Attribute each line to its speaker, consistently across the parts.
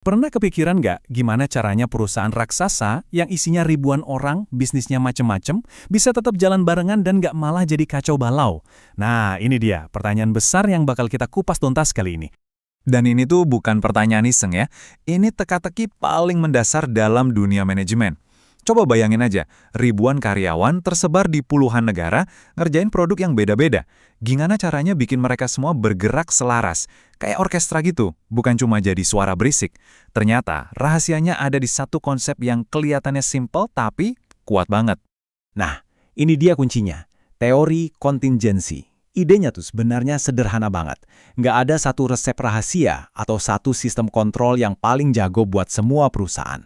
Speaker 1: Pernah kepikiran nggak gimana caranya perusahaan raksasa yang isinya ribuan orang, bisnisnya macem-macem, bisa tetap jalan barengan dan nggak malah jadi kacau balau? Nah, ini dia pertanyaan besar yang bakal kita kupas tuntas kali ini. Dan ini tuh bukan pertanyaan iseng ya, ini teka-teki paling mendasar dalam dunia manajemen. Coba bayangin aja, ribuan karyawan tersebar di puluhan negara, ngerjain produk yang beda-beda. Gimana caranya bikin mereka semua bergerak selaras? Kayak orkestra gitu, bukan cuma jadi suara berisik. Ternyata, rahasianya ada di satu konsep yang kelihatannya simple tapi kuat banget. Nah, ini dia kuncinya. Teori kontingensi. Idenya tuh sebenarnya sederhana banget. Nggak ada satu resep rahasia atau satu sistem kontrol yang paling jago buat semua perusahaan.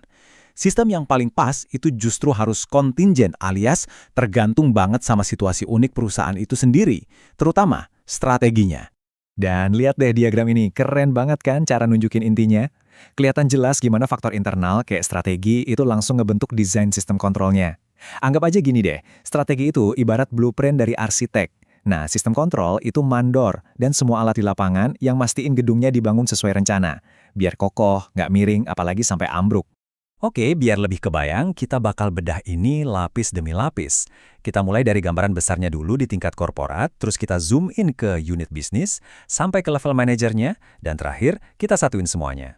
Speaker 1: Sistem yang paling pas itu justru harus kontingen alias tergantung banget sama situasi unik perusahaan itu sendiri, terutama strateginya. Dan lihat deh diagram ini, keren banget kan cara nunjukin intinya? Kelihatan jelas gimana faktor internal kayak strategi itu langsung ngebentuk desain sistem kontrolnya. Anggap aja gini deh, strategi itu ibarat blueprint dari arsitek. Nah, sistem kontrol itu mandor dan semua alat di lapangan yang mastiin gedungnya dibangun sesuai rencana. Biar kokoh, nggak miring, apalagi sampai ambruk. Oke, biar lebih kebayang, kita bakal bedah ini lapis demi lapis. Kita mulai dari gambaran besarnya dulu di tingkat korporat, terus kita zoom in ke unit bisnis, sampai ke level manajernya, dan terakhir, kita satuin semuanya.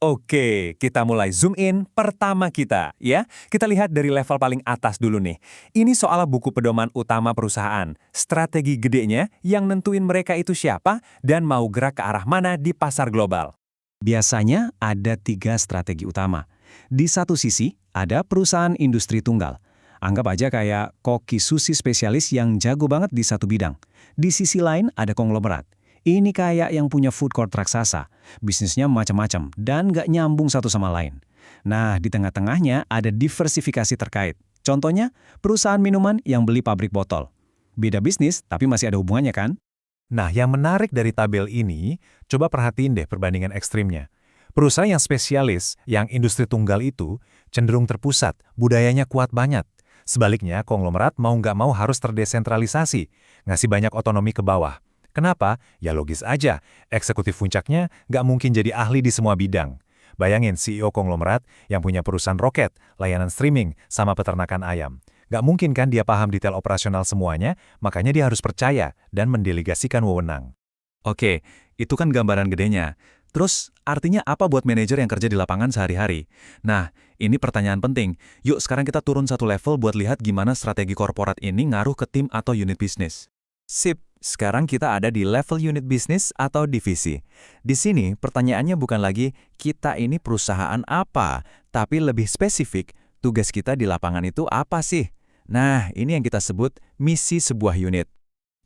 Speaker 1: Oke, kita mulai zoom in pertama kita, ya. Kita lihat dari level paling atas dulu nih. Ini soal buku pedoman utama perusahaan, strategi gedenya yang nentuin mereka itu siapa dan mau gerak ke arah mana di pasar global. Biasanya ada 3 strategi utama. Di satu sisi, ada perusahaan industri tunggal. Anggap aja kayak koki sushi spesialis yang jago banget di satu bidang. Di sisi lain, ada konglomerat. Ini kayak yang punya food court raksasa. Bisnisnya macam-macam dan nggak nyambung satu sama lain. Nah, di tengah-tengahnya ada diversifikasi terkait. Contohnya, perusahaan minuman yang beli pabrik botol. Beda bisnis, tapi masih ada hubungannya kan? Nah, yang menarik dari tabel ini, coba perhatiin deh perbandingan ekstrimnya. Perusahaan yang spesialis, yang industri tunggal itu, cenderung terpusat, budayanya kuat banget. Sebaliknya, konglomerat mau nggak mau harus terdesentralisasi, ngasih banyak otonomi ke bawah. Kenapa? Ya logis aja, eksekutif puncaknya nggak mungkin jadi ahli di semua bidang. Bayangin CEO konglomerat yang punya perusahaan roket, layanan streaming, sama peternakan ayam. Nggak mungkin kan dia paham detail operasional semuanya, makanya dia harus percaya dan mendelegasikan wewenang. Oke, itu kan gambaran gedenya. Terus, artinya apa buat manajer yang kerja di lapangan sehari-hari? Nah, ini pertanyaan penting. Yuk sekarang kita turun satu level buat lihat gimana strategi korporat ini ngaruh ke tim atau unit bisnis. Sip, sekarang kita ada di level unit bisnis atau divisi. Di sini, pertanyaannya bukan lagi kita ini perusahaan apa, tapi lebih spesifik, tugas kita di lapangan itu apa sih? Nah, ini yang kita sebut misi sebuah unit.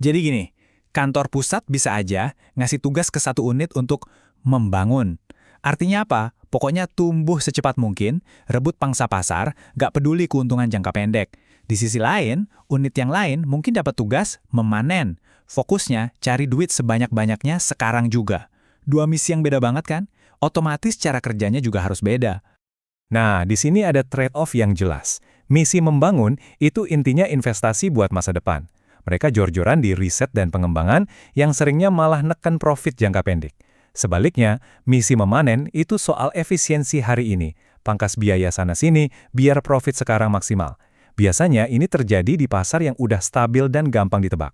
Speaker 1: Jadi gini, kantor pusat bisa aja ngasih tugas ke satu unit untuk membangun. Artinya apa? Pokoknya tumbuh secepat mungkin, rebut pangsa pasar, gak peduli keuntungan jangka pendek. Di sisi lain, unit yang lain mungkin dapat tugas memanen. Fokusnya cari duit sebanyak-banyaknya sekarang juga. Dua misi yang beda banget kan? Otomatis cara kerjanya juga harus beda. Nah, di sini ada trade-off yang jelas. Misi membangun itu intinya investasi buat masa depan. Mereka jor-joran di riset dan pengembangan yang seringnya malah neken profit jangka pendek. Sebaliknya, misi memanen itu soal efisiensi hari ini, pangkas biaya sana-sini biar profit sekarang maksimal. Biasanya ini terjadi di pasar yang udah stabil dan gampang ditebak.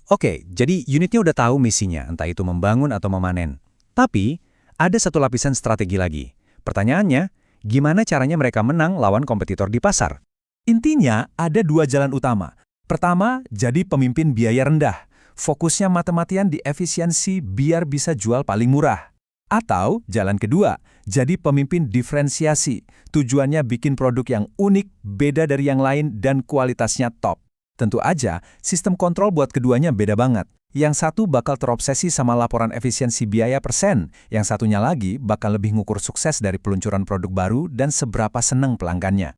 Speaker 1: Oke, jadi unitnya udah tahu misinya, entah itu membangun atau memanen. Tapi, ada satu lapisan strategi lagi. Pertanyaannya, gimana caranya mereka menang lawan kompetitor di pasar? Intinya, ada 2 jalan utama. Pertama, jadi pemimpin biaya rendah. Fokusnya mati-matian di efisiensi biar bisa jual paling murah. Atau jalan kedua, jadi pemimpin diferensiasi. Tujuannya bikin produk yang unik, beda dari yang lain, dan kualitasnya top. Tentu aja, sistem kontrol buat keduanya beda banget. Yang satu bakal terobsesi sama laporan efisiensi biaya persen, yang satunya lagi bakal lebih ngukur sukses dari peluncuran produk baru dan seberapa seneng pelanggannya.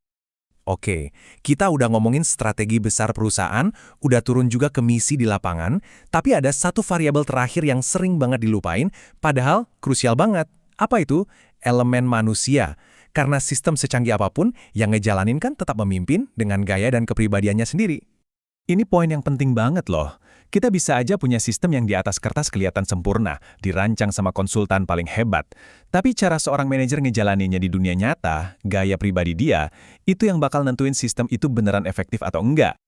Speaker 1: Oke, kita udah ngomongin strategi besar perusahaan, udah turun juga ke misi di lapangan, tapi ada satu variabel terakhir yang sering banget dilupain, padahal krusial banget. Apa itu? Elemen manusia. Karena sistem secanggih apapun, yang ngejalanin kan tetap memimpin dengan gaya dan kepribadiannya sendiri. Ini poin yang penting banget loh. Kita bisa aja punya sistem yang di atas kertas kelihatan sempurna, dirancang sama konsultan paling hebat. Tapi cara seorang manajer ngejalaninnya di dunia nyata, gaya pribadi dia, itu yang bakal nentuin sistem itu beneran efektif atau enggak.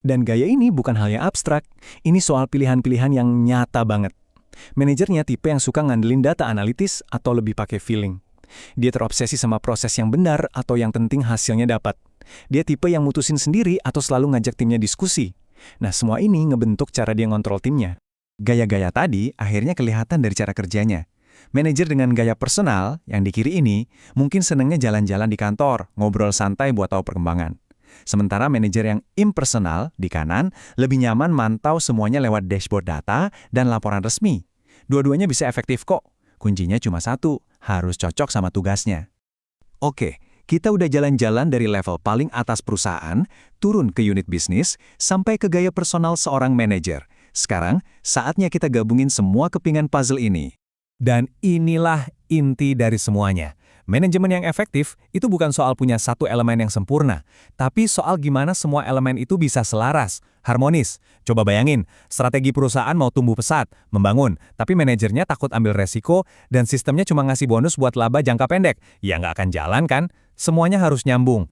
Speaker 2: Dan gaya ini bukan hal yang abstrak, ini soal pilihan-pilihan yang nyata banget. Manajernya tipe yang suka ngandelin data analitis atau lebih pakai feeling. Dia terobsesi sama proses yang benar atau yang penting hasilnya dapat. Dia tipe yang mutusin sendiri atau selalu ngajak timnya diskusi. Nah, semua ini ngebentuk cara dia ngontrol timnya. Gaya-gaya tadi akhirnya kelihatan dari cara kerjanya. Manajer dengan gaya personal, yang di kiri ini, mungkin senengnya jalan-jalan di kantor, ngobrol santai buat tahu perkembangan. Sementara manajer yang impersonal, di kanan, lebih nyaman mantau semuanya lewat dashboard data dan laporan resmi. Dua-duanya bisa efektif kok. Kuncinya cuma satu, harus cocok sama tugasnya. Oke, kita udah jalan-jalan dari level paling atas perusahaan, turun ke unit bisnis, sampai ke gaya personal seorang manajer. Sekarang, saatnya kita gabungin semua kepingan puzzle ini.
Speaker 1: Dan inilah inti dari semuanya. Manajemen yang efektif itu bukan soal punya satu elemen yang sempurna, tapi soal gimana semua elemen itu bisa selaras, harmonis. Coba bayangin, strategi perusahaan mau tumbuh pesat, membangun, tapi manajernya takut ambil resiko dan sistemnya cuma ngasih bonus buat laba jangka pendek. Ya nggak akan jalan kan? Semuanya harus nyambung.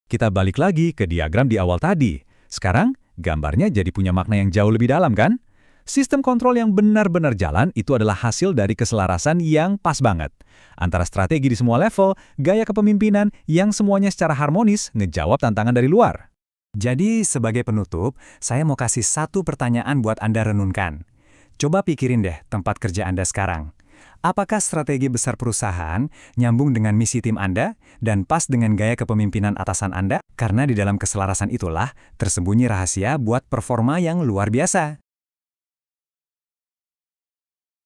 Speaker 1: Kita balik lagi ke diagram di awal tadi. Sekarang, gambarnya jadi punya makna yang jauh lebih dalam kan? Sistem kontrol yang benar-benar jalan itu adalah hasil dari keselarasan yang pas banget. Antara strategi di semua level, gaya kepemimpinan yang semuanya secara harmonis ngejawab tantangan dari luar.
Speaker 2: Jadi, sebagai penutup, saya mau kasih satu pertanyaan buat Anda renungkan. Coba pikirin deh tempat kerja Anda sekarang. Apakah strategi besar perusahaan nyambung dengan misi tim Anda dan pas dengan gaya kepemimpinan atasan Anda? Karena di dalam keselarasan itulah tersembunyi rahasia buat performa yang luar biasa.